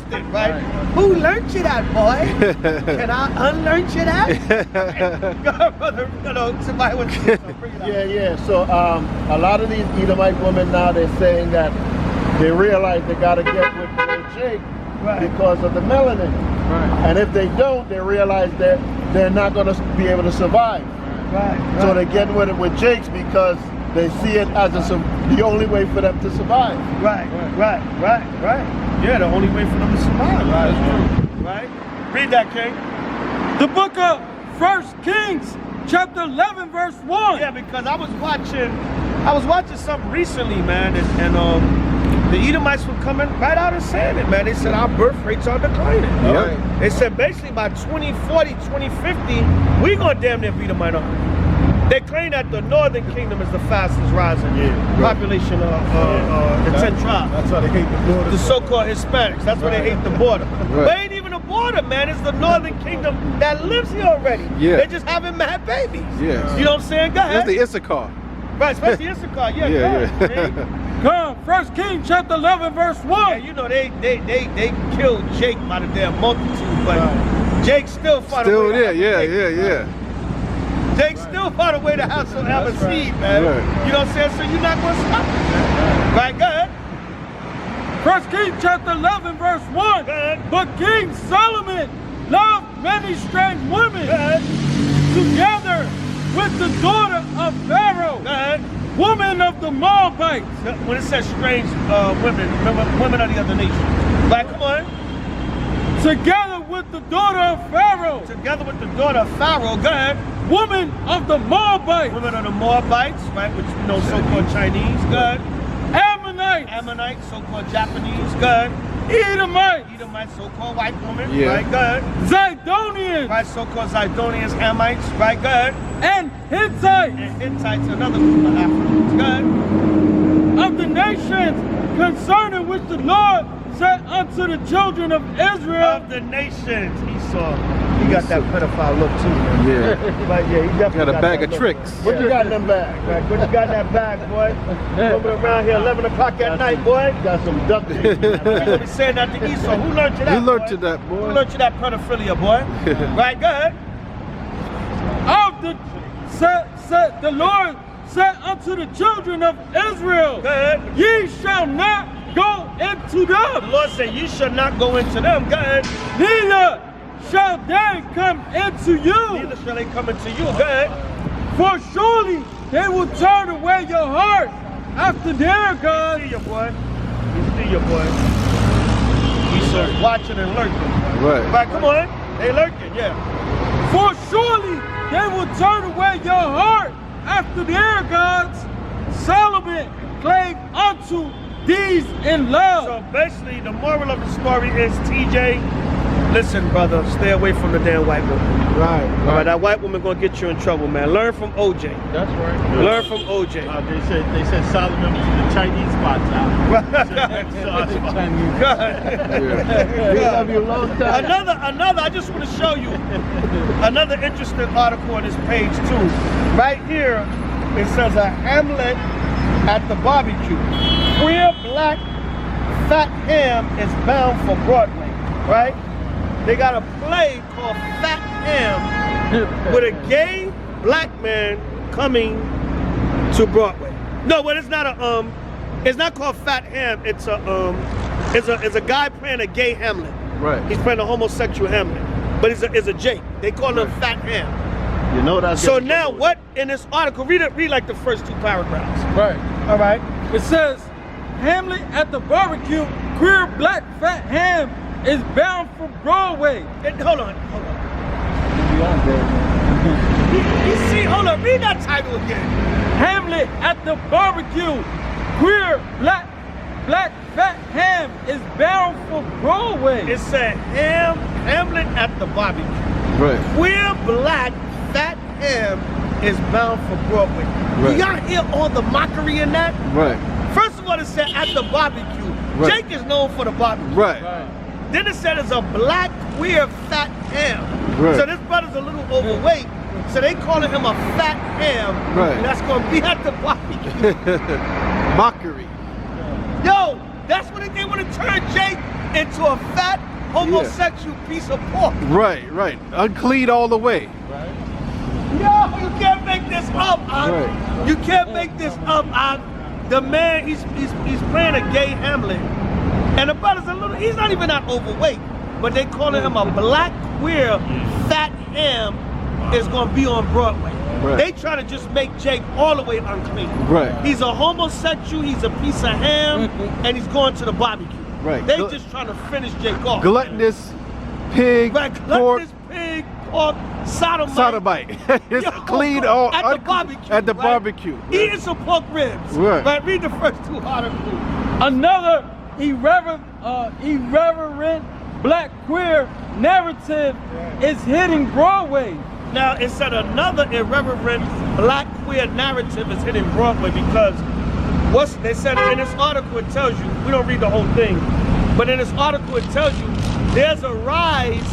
something, right? Who learned you that, boy? Can I unlearn you that? Go ahead, brother. Somebody wants to say something. Yeah. So a lot of these Edomite women now, they're saying that they realize they got to get with Jake because of the melanin. Right. And if they don't, they realize that they're not going to be able to survive. Right. So they're getting with it with Jake's because they see it as the only way for them to survive. Right. Yeah, the only way for them to survive. Right, that's true. Right? Read that, King. The book of 1 Kings, chapter 11, verse 1. Yeah, because I was watching something recently, man, and the Edomites were coming right out and saying it, man. They said our birth rates are declining. Yep. They said basically by 2040, 2050, we're going to damn near beat them right on. They claim that the northern kingdom is the fastest rising population of the 10 tribes. That's why they hate the border. The so-called Hispanics. That's why they hate the border. But it ain't even a border, man. It's the northern kingdom that lives here already. Yeah. They just having mad babies. Yeah. You know what I'm saying? Go ahead. That's the Issachar. Right, especially Issachar. Yeah. Come, 1 Kings chapter 11, verse 1. Yeah, you know, they killed Jake by the damn multitude, but Jake still fought a way to have Yeah. Jake still found a way to have a seed, man. Right. You know what I'm saying? So you're not going to stop it, man. Right, go ahead. 1 Kings chapter 11, verse 1. Go ahead. But King Solomon loved many strange women together with the daughter of Pharaoh, Go ahead. woman of the Moabites. When it says strange women, remember women of the other nations. Right, come on. Together with the daughter of Pharaoh, Together with the daughter of Pharaoh, go ahead. woman of the Moabites, Women of the Moabites, right, which you know so-called Chinese, go ahead. Ammonites, Ammonites, so-called Japanese, go ahead. Edomites, Edomites, so-called white women, Yeah. right, go ahead. Zidonians, Right, so-called Zidonians, Hamites, right, go ahead. and Hittites, And Hittites, another group of Africans, go ahead. of the nations concerning which the Lord said unto the children of Israel. Of the nations, Esau. He got that pedophile look too, man. Yeah. But yeah, he definitely Got a bag that of look. tricks. What you got in them bags? Right, what you got in that bag, boy? Coming around here 11 o'clock at night, boy. Got some duct tape. You gonna be saying that to Esau. Who learned you that, Who learned boy? you that, boy? Who learned you that pedophilia, boy? Right, go ahead. Of the said the Lord said unto the children of Israel, Go ahead. ye shall not go into The them, Lord said, you should not go into them. Go ahead. neither shall they come into you. Neither shall they come into you. Go ahead. For surely they will turn away your heart after their See gods. you, boy. You see you, boy. Esau's watching and lurking. Right. Right, come on. They lurking, yeah. For surely they will turn away your heart after their gods. Solomon clave unto these in love. So basically, the moral of the story is, TJ, listen, brother, stay away from the damn white woman. Right. All right, that white woman gonna get you in trouble, man. Learn from OJ. That's right. Learn from OJ. They said Solomon was in the Chinese spots We love you a long time. Another. I just want to show you another interesting article on this page too. Right here, it says a Hamlet at the barbecue. Queer black fat ham is bound for Broadway. Right? They got a play called Fat Ham with a gay black man coming to Broadway. No, but it's not it's not called Fat Ham. It's a guy playing a gay Hamlet. Right. He's playing a homosexual Hamlet, but it's a Jake. They call him Fat Ham. You know that's So now, what in this article? Read like the first two paragraphs. Right. All right. It says, Hamlet at the barbecue, queer black fat ham is bound for Broadway. Hold on. You see, hold on. Read that title again. Hamlet at the barbecue, queer black fat ham is bound for Broadway. It said Hamlet at the barbecue. Right. Queer black fat ham is bound for Broadway. Right. You gotta hear all the mockery in that? Right. First of all, it said at the barbecue. Right. Jake is known for the barbecue. Right. Then it said it's a black queer fat ham. Right. So this brother's a little overweight. So they calling him a fat ham. Right. That's gonna be at the barbecue. Mockery. Yo, that's what they want to turn Jake into a fat homosexual piece of pork. Right. Unclean all the way. Yo, you can't make this up, Right. You can't make this up, The man, he's playing a gay Hamlet. And the brother's he's not even that overweight, but they calling him a black queer fat ham is gonna be on Broadway. Right. They try to just make Jake all the way unclean. Right. He's a homosexual, he's a piece of ham, and he's going to the barbecue. Right. They just trying to finish Jake off. Gluttonous pig, pork. Gluttonous pig, pork, sodomite. It's Yo, clean all at the barbecue. At the right? barbecue. Eating some pork ribs. Right. Read the first 2 articles. Another irreverent black queer narrative is hitting Broadway. Now, it said another irreverent black queer narrative is hitting Broadway because they said in this article, it tells you, we don't read the whole thing, but in this article it tells you there's a rise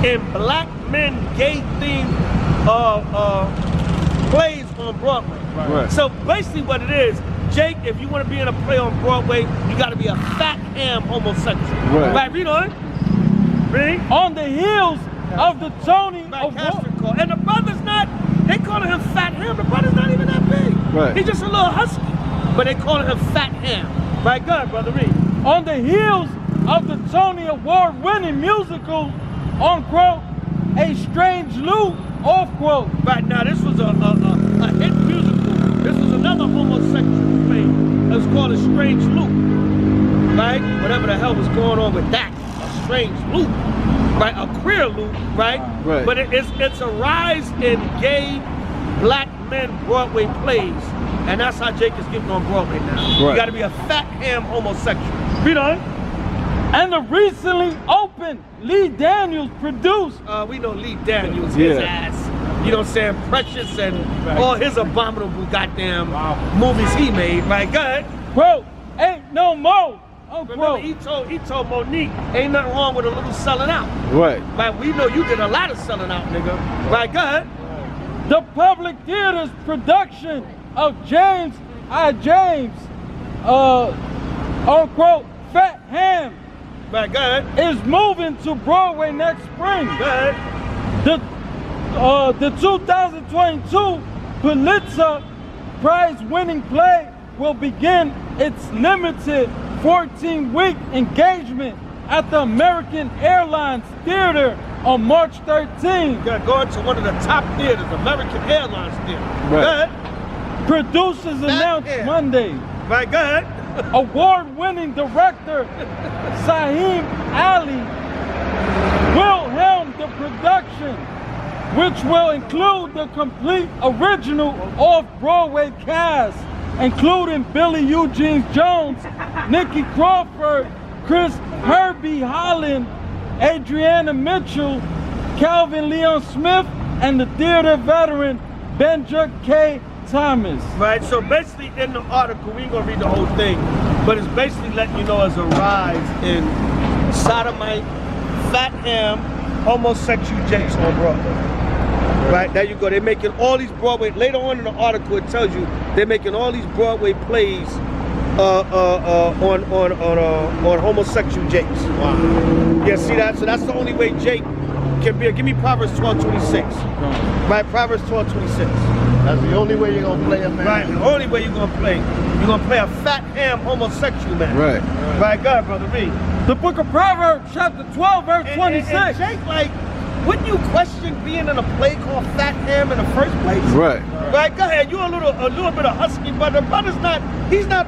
in black men gay themed plays on Broadway. Right. So basically what it is, Jake, if you want to be in a play on Broadway, you got to be a fat ham homosexual. Right, read on. Read. On the heels of the Tony Award. And the brother's not, they calling him fat ham. The brother's not even that big. Right. He's just a little husky. But they calling him fat ham. Right, good, brother, read. On the heels of the Tony Award winning musical, unquote, A Strange Loop, off quote. Right, now this was a hit musical. This was another homosexual play. It was called A Strange Loop. Right? Whatever the hell was going on with that. A strange loop. Right? A queer loop, right? Right. But it's a rise in gay black men Broadway plays. And that's how Jake is getting on Broadway now. Right. You gotta be a fat ham homosexual. Read on. And the recently opened Lee Daniels produced. We know Lee Daniels, his ass. You know what I'm saying? Precious and all his abominable goddamn movies he made, right? Go ahead. Quote, ain't no more. Unquote. Remember, he told Monique, ain't nothing wrong with a little selling out. Right. Right, we know you did a lot of selling out, nigga. Right, go ahead. The Public Theater's production of James I. James, unquote, Fat Ham, right, go ahead, is moving to Broadway next spring. Go ahead. The 2022 Pulitzer Prize-winning play will begin its limited 14-week engagement at the American Airlines Theater on March 13th. Going to one of the top theaters, American Airlines Theater. Right. Go ahead. Producers announced Monday. Right, go ahead. Award-winning director Saheem Ali will helm the production, which will include the complete original off-Broadway cast, including Billy Eugene Jones, Nikki Crawford, Chris Herbie Holland, Adriana Mitchell, Calvin Leon Smith, and the theater veteran Benja K. Thomas. Right, so basically in the article, we ain't gonna read the whole thing, but it's basically letting you know there's a rise in sodomite, fat ham, homosexual jakes on Broadway. Right, there you go. They're making all these Broadway, later on in the article it tells you they're making all these Broadway plays on homosexual jakes. Wow. Yeah, see that? So that's the only way Jake can be. Give me Proverbs 12:26. Right, Proverbs 12:26. That's the only way you're gonna play a man. Right, the only way you're gonna play. You're gonna play a fat ham homosexual man. Right. Right, go ahead, brother, read. The book of Proverbs, chapter 12, verse 26. And Jake, like, wouldn't you question being in a play called Fat Ham in the first place? Right. Right, go ahead. You're a little bit of husky, but the brother's not. He's not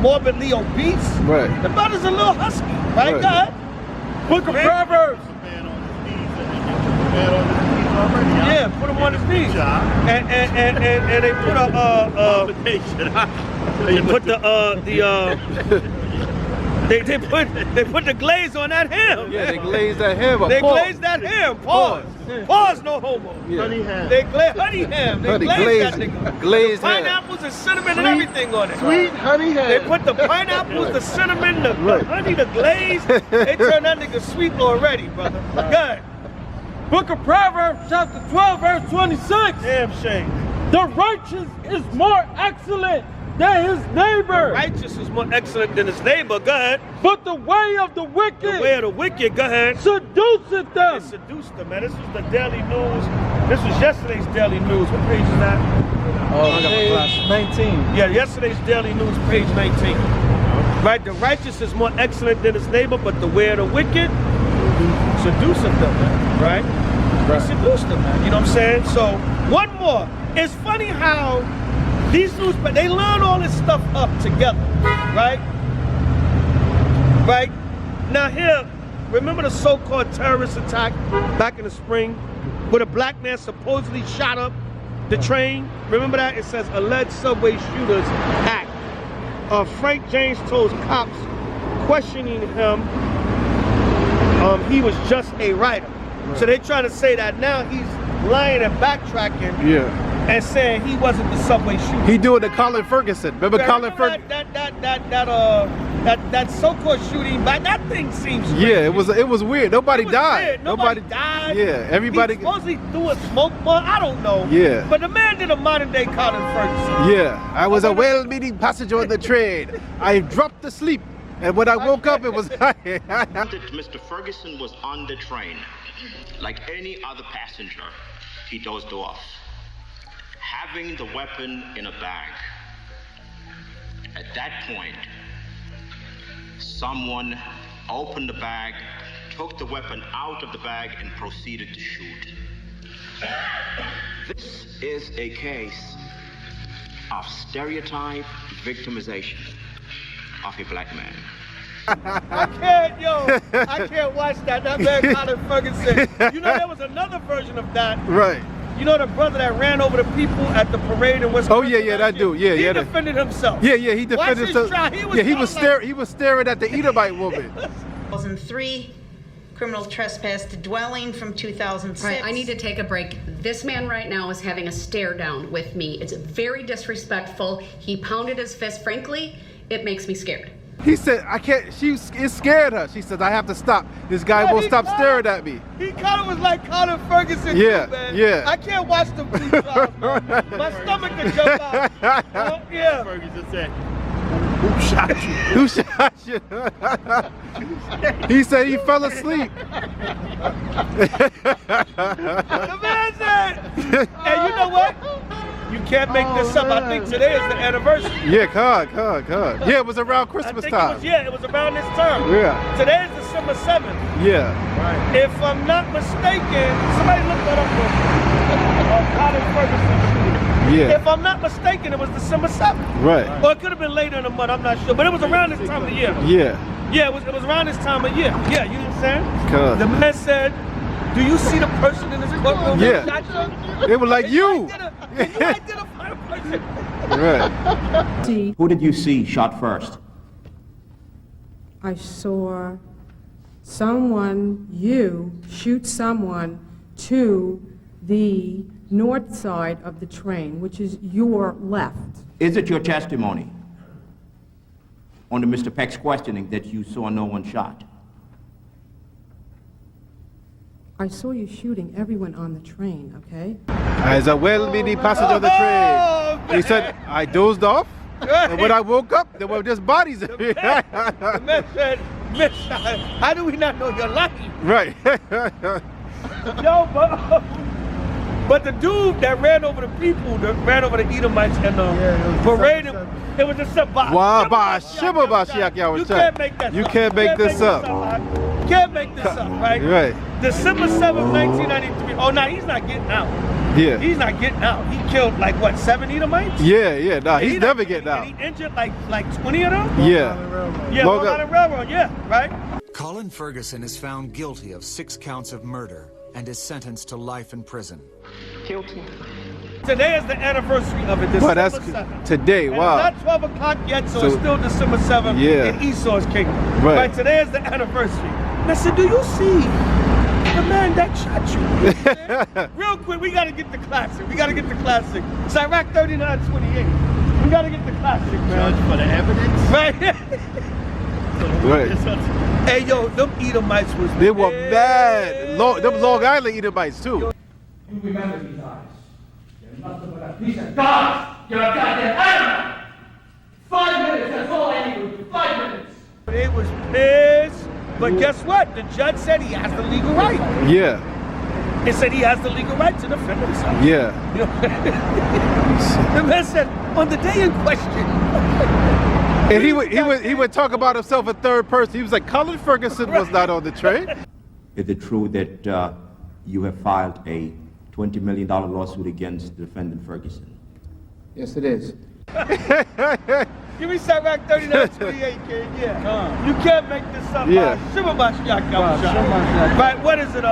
morbidly obese. Right. The brother's a little husky. Right, go ahead. Book of Proverbs. Yeah, put him on his knees. And they put they put the glaze on that ham. Yeah, they glazed that ham up. They glazed that ham. Pause. Pause, no homo. Yeah. Honey ham. They honey ham. They glazed that nigga. Glazed ham. Pineapples and cinnamon and everything on it. Sweet honey ham. They put the pineapples, the cinnamon, the honey, the glaze. They turned that nigga sweet already, brother. Good. Book of Proverbs, chapter 12, verse 26. Damn shame. The righteous is more excellent than his neighbor. Righteous is more excellent than his neighbor. Go ahead. But the way of the wicked, The way of the wicked. Go ahead. seduceth them. It seduced them, man. This was the Daily News. This was yesterday's Daily News. What page is that? Oh, page 19. Yeah, yesterday's Daily News, page 19. Right, the righteous is more excellent than his neighbor, but the way of the wicked seduceth them, man. Right? They seduced them, man. You know what I'm saying? So, one more. It's funny how these news, but they learn all this stuff up together, right? Right? Now here, remember the so-called terrorist attack back in the spring where a black man supposedly shot up the train? Remember that? It says alleged subway shooters act. Frank James told cops questioning him, he was just a writer. Right. So they're trying to say that now he's lying and backtracking. Yeah. And saying he wasn't the subway shooter. He doing the Colin Ferguson. Remember Colin Ferguson? That so-called shooting, but that thing seems crazy. Yeah, it was weird. Nobody died. Weird. Nobody died. Yeah, everybody. He supposedly threw a smoke bomb. I don't know. Yeah. But the man did a modern day Colin Ferguson. Yeah, I was a well-meaning passenger on the train. I dropped asleep, and when I woke up, it was. Mr. Ferguson was on the train, like any other passenger. He dozed off, having the weapon in a bag. At that point, someone opened the bag, took the weapon out of the bag, and proceeded to shoot. This is a case of stereotype victimization of a black man. I can't watch that. That man Colin Ferguson. You know, there was another version of that. Right. You know the brother that ran over the people at the parade in Wisconsin? Oh yeah, that dude. Yeah, he defended himself. Yeah, he defended himself. He was staring at the Edomite woman. 2003, criminal trespass to dwelling from 2006. Right, I need to take a break. This man right now is having a stare down with me. It's very disrespectful. He pounded his fist. Frankly, it makes me scared. He said, I can't, it scared her. She said, I have to stop. This guy won't stop staring at me. He kind of was like Colin Ferguson too, man. Yeah. I can't watch the police trials, man. My stomach can jump out. Yeah. Ferguson said, who shot you? Who shot you? He said he fell asleep. The man said, and you know what? You can't make this up. I think today is the anniversary. Yeah, God. Yeah, it was around Christmas time. It was around this time. Yeah. Today is December 7th. Yeah. Right. If I'm not mistaken, somebody look that up. Colin Ferguson. Yeah. If I'm not mistaken, it was December 7th. Right. Or it could have been later in the month, I'm not sure. But it was around this time of the year. Yeah. Yeah, it was around this time of year. Yeah, you know what I'm saying? God. The man said, do you see the person in this courtroom? Yeah. They were like, you. Can you identify the person? Right. Who did you see shot first? I saw you shoot someone to the north side of the train, which is your left. Is it your testimony under Mr. Peck's questioning that you saw no one shot? I saw you shooting everyone on the train, okay? As a well-meaning passenger on the train. He said, I dozed off, and when I woke up, there were just bodies in here. The man said, Miss, how do we not know you're lucky? Right. Yo, but the dude that ran over the people, that ran over the Edomites and paraded, it was just a wow, you can't make that up. You can't make this up. Can't make this up, right? Right. December 7th, 1993. Oh, now he's not getting out. Yeah. He's not getting out. He killed like what, 7 Edomites? Yeah. Nah, he's never getting out. And he injured like 20 of them? Yeah. Yeah, Long Island Railroad, yeah, right? Colin Ferguson is found guilty of 6 counts of murder and is sentenced to life in prison. Guilty. Today is the anniversary of it, December 7th. Today, and wow. It's not 12 o'clock yet, so it's still December 7th in Esau's kingdom. Right. Today is the anniversary. And I said, do you see the man that shot you? Real quick, we got to get the classic. It's Iraq 39-28. We got to get the classic, man. Judge for the evidence? Right. Right. Hey, yo, them Edomites was They were mad. Them Long Island Edomites, too. You remember these eyes. You're nothing but a piece of garbage. You're a goddamn animal. 5 minutes, that's all I need. 5 minutes. They was pissed. But guess what? The judge said he has the legal right. Yeah. He said he has the legal right to defend himself. Yeah. You know? The man said, on the day in question. And he would talk about himself in third person. He was like, Colin Ferguson was not on the train. Is it true that you have filed a $20 million lawsuit against defendant Ferguson? Yes, it is. Give me Sirach 39:28, kid. Yeah. You can't make this up. Yeah. Right, what is it,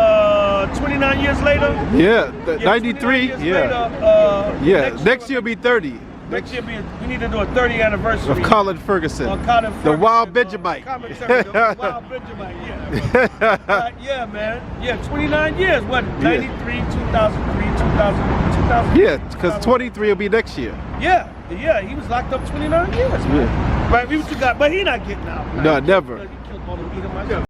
29 years later? Yeah, 93. 29 years Yeah. later, Next year will be 30. Next year, we need to do a 30th anniversary. Of Colin Ferguson. Colin Ferguson. The Wild Benjamite. Commentary, the Wild Benjamite, yeah. Yeah, man. Yeah, 29 years. What? 93, 2003, 2000. Yeah, because 23 will be next year. Yeah, he was locked up 29 years, man. Yeah. Right, we got, but he not getting out. No, never. He killed all the Edomites.